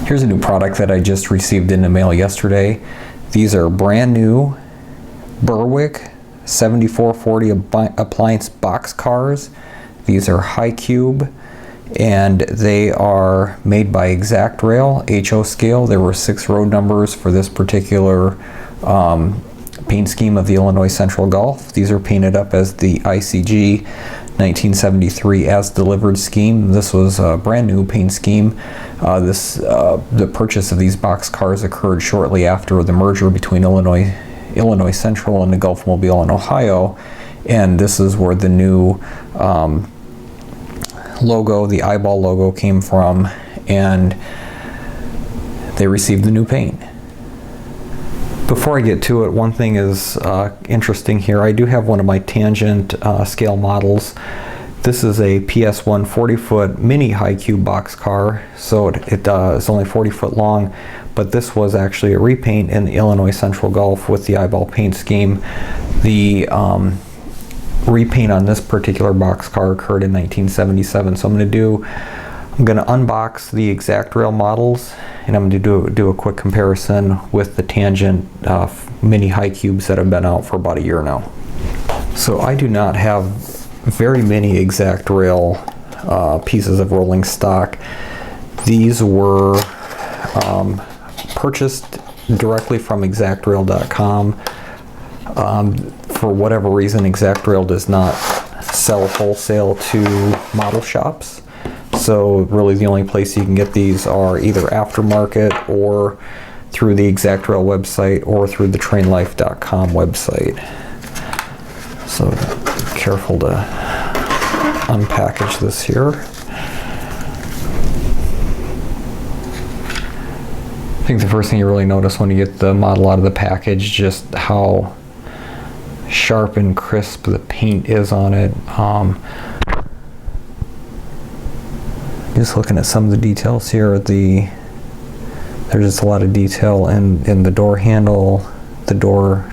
Here's a new product that I just received in the mail yesterday. These are brand new Berwick 7440 appliance box cars. These are high cube and they are made by ExactRail HO scale. There were 6 road numbers for this particular paint scheme of the Illinois Central Gulf. These are painted up as the ICG 1973 as delivered scheme. This was a brand new paint scheme. The purchase of these box cars occurred shortly after the merger between Illinois Central and the Gulf Mobile in Ohio, and this is where the new logo, the eyeball logo, came from, and they received the new paint. Before I get to it, one thing is interesting here. I do have one of my tangent scale models. This is a PS1 40-foot mini high cube box car, so it's only 40 foot long, but this was actually a repaint in the Illinois Central Gulf with the eyeball paint scheme. The repaint on this particular box car occurred in 1977, so I'm going to unbox the ExactRail models, and I'm going to do a quick comparison with the tangent mini high cubes that have been out for about a year now. So I do not have very many ExactRail pieces of rolling stock. These were purchased directly from ExactRail.com. For whatever reason, ExactRail does not sell wholesale to model shops. So really the only place you can get these are either aftermarket or through the ExactRail website or through the trainlife.com website. So careful to unpackage this here. I think the first thing you really notice when you get the model out of the package, just how sharp and crisp the paint is on it. Just looking at some of the details here, there's just a lot of detail in the door handle, the door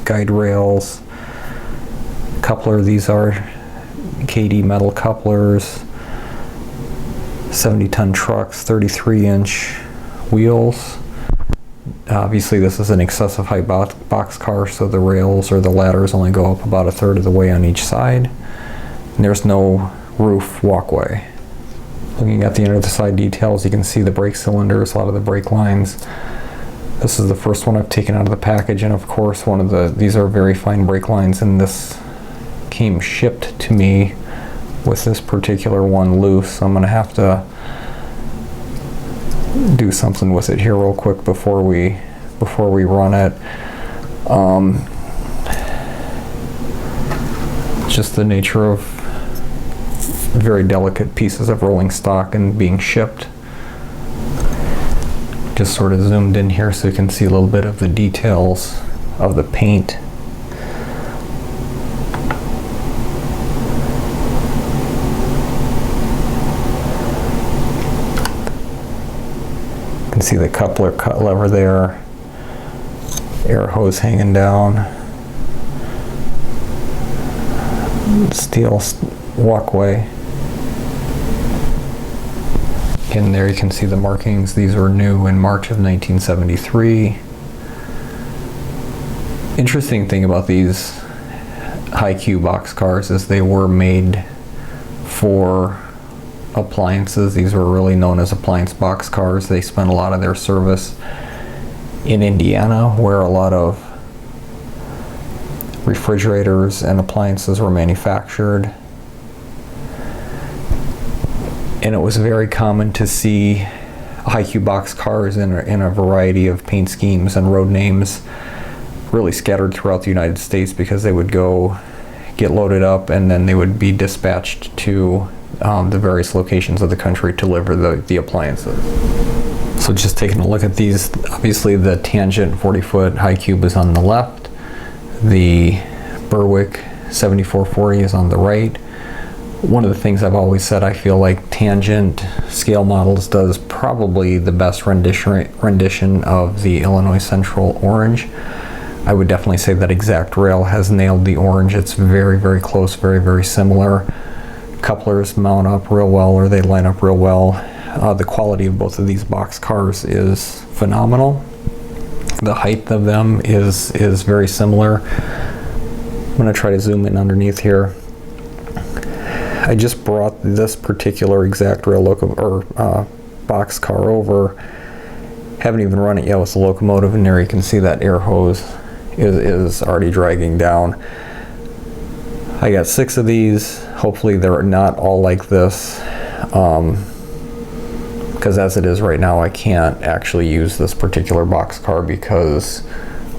guide rails, coupler. These are KD metal couplers, 70-ton trucks, 33-inch wheels. Obviously this is an excessive height box car, so the rails or the ladders only go up about 1/3 of the way on each side. And there's no roof walkway. Looking at the under the side details, you can see the brake cylinders, a lot of the brake lines. This is the first one I've taken out of the package, and of course these are very fine brake lines, and this came shipped to me with this particular one loose, so I'm going to have to do something with it here real quick before we run it. Just the nature of very delicate pieces of rolling stock and being shipped. Just sort of zoomed in here so you can see a little bit of the details of the paint. You can see the coupler cut lever there, air hose hanging down, steel walkway. In there you can see the markings. These were new in March of 1973. Interesting thing about these high cube box cars is they were made for appliances. These were really known as appliance box cars. They spent a lot of their service in Indiana, where a lot of refrigerators and appliances were manufactured. And it was very common to see high cube box cars in a variety of paint schemes and road names really scattered throughout the United States, because they would go get loaded up and then they would be dispatched to the various locations of the country to deliver the appliances. So just taking a look at these, obviously the tangent 40-foot high cube is on the left, the Berwick 7440 is on the right. One of the things I've always said, I feel like tangent scale models does probably the best rendition of the Illinois Central orange. I would definitely say that ExactRail has nailed the orange. It's very, very close, very, very similar. Couplers mount up real well, or they line up real well. The quality of both of these box cars is phenomenal. The height of them is very similar. I'm going to try to zoom in underneath here. I just brought this particular ExactRail box car over. Haven't even run it yet with the locomotive, and there you can see that air hose is already dragging down. I got 6 of these. Hopefully they're not all like this, because as it is right now, I can't actually use this particular box car because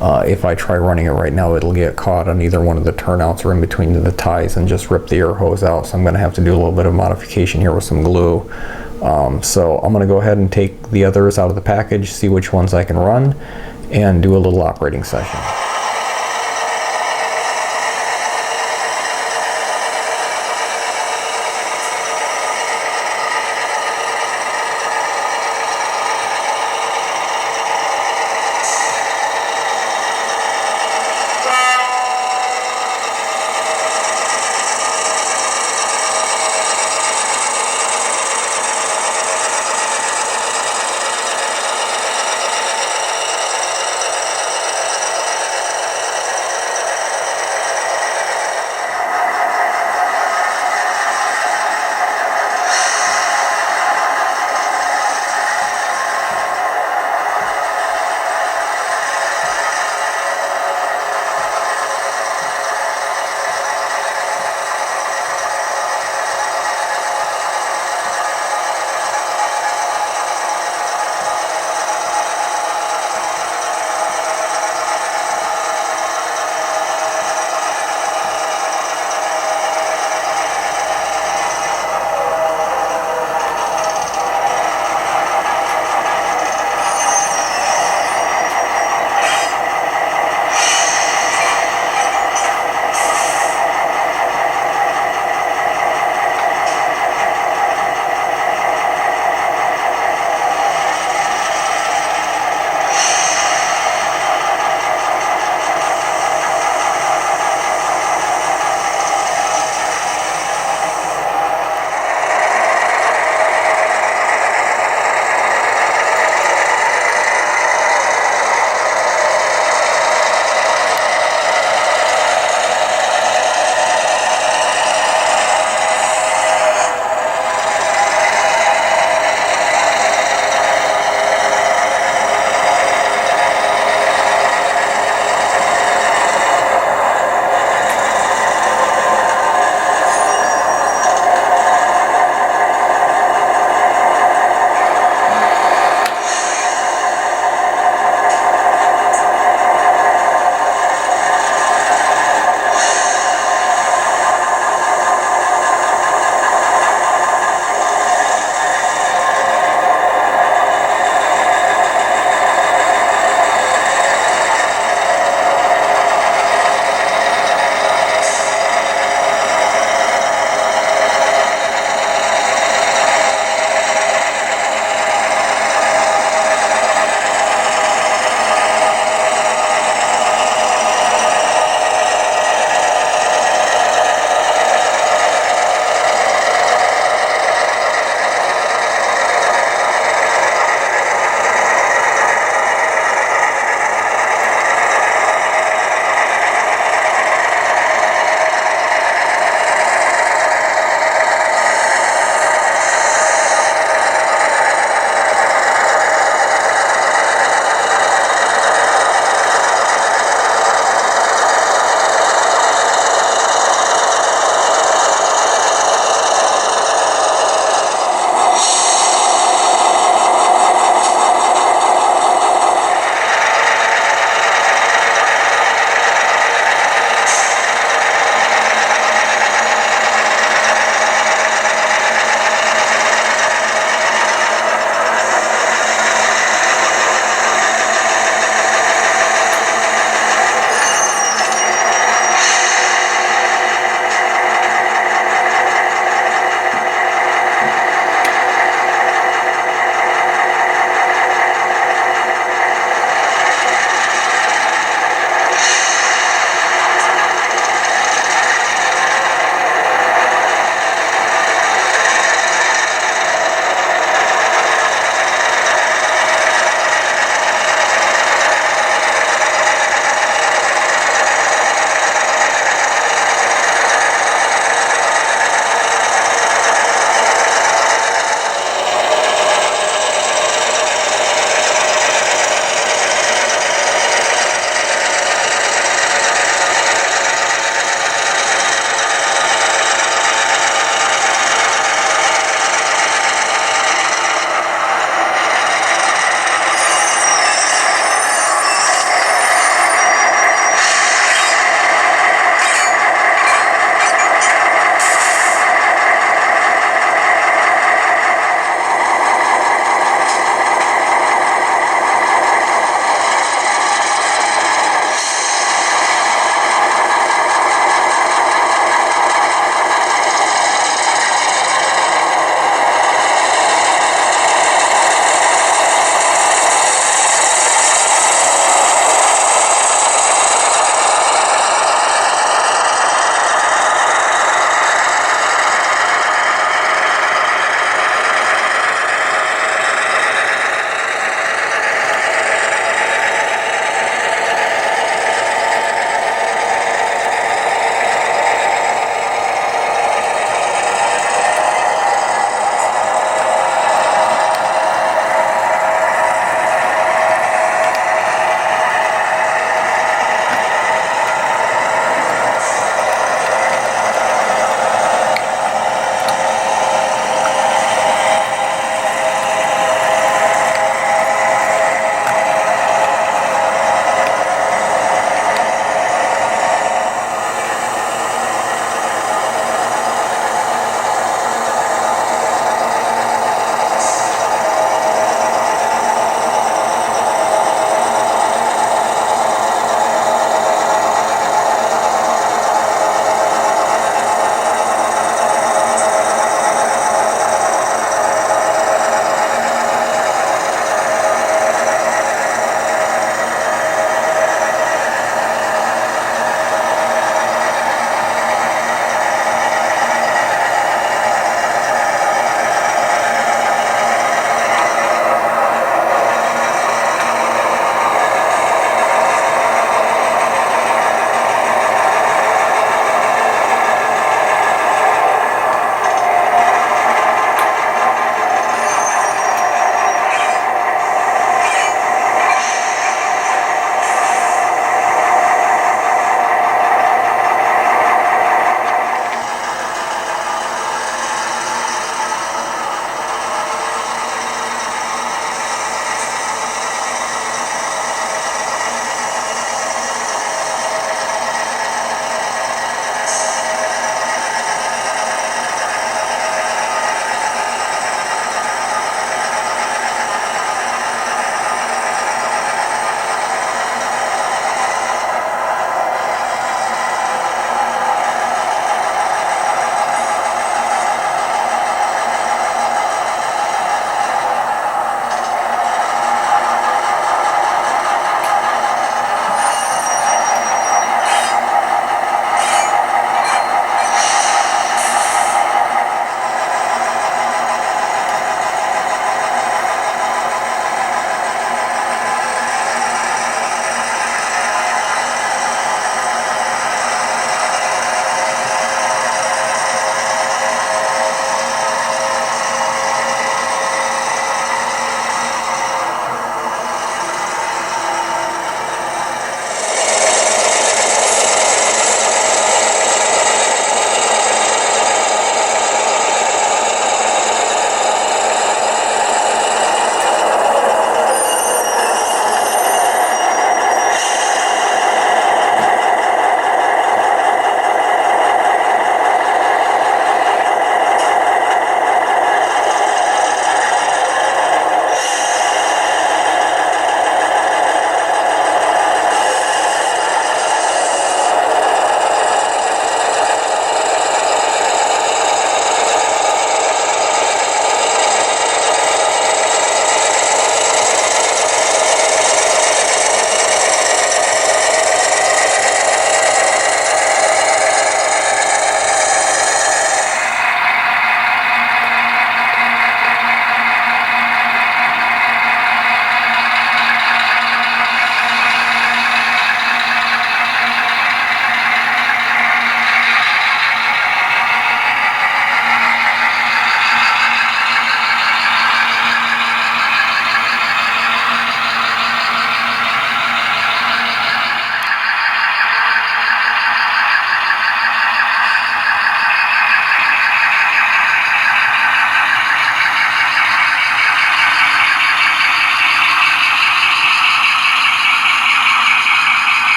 if I try running it right now, it'll get caught on either one of the turnouts or in between the ties and just rip the air hose out. So I'm going to have to do a little bit of modification here with some glue. So I'm going to go ahead and take the others out of the package, see which ones I can run, and do a little operating session.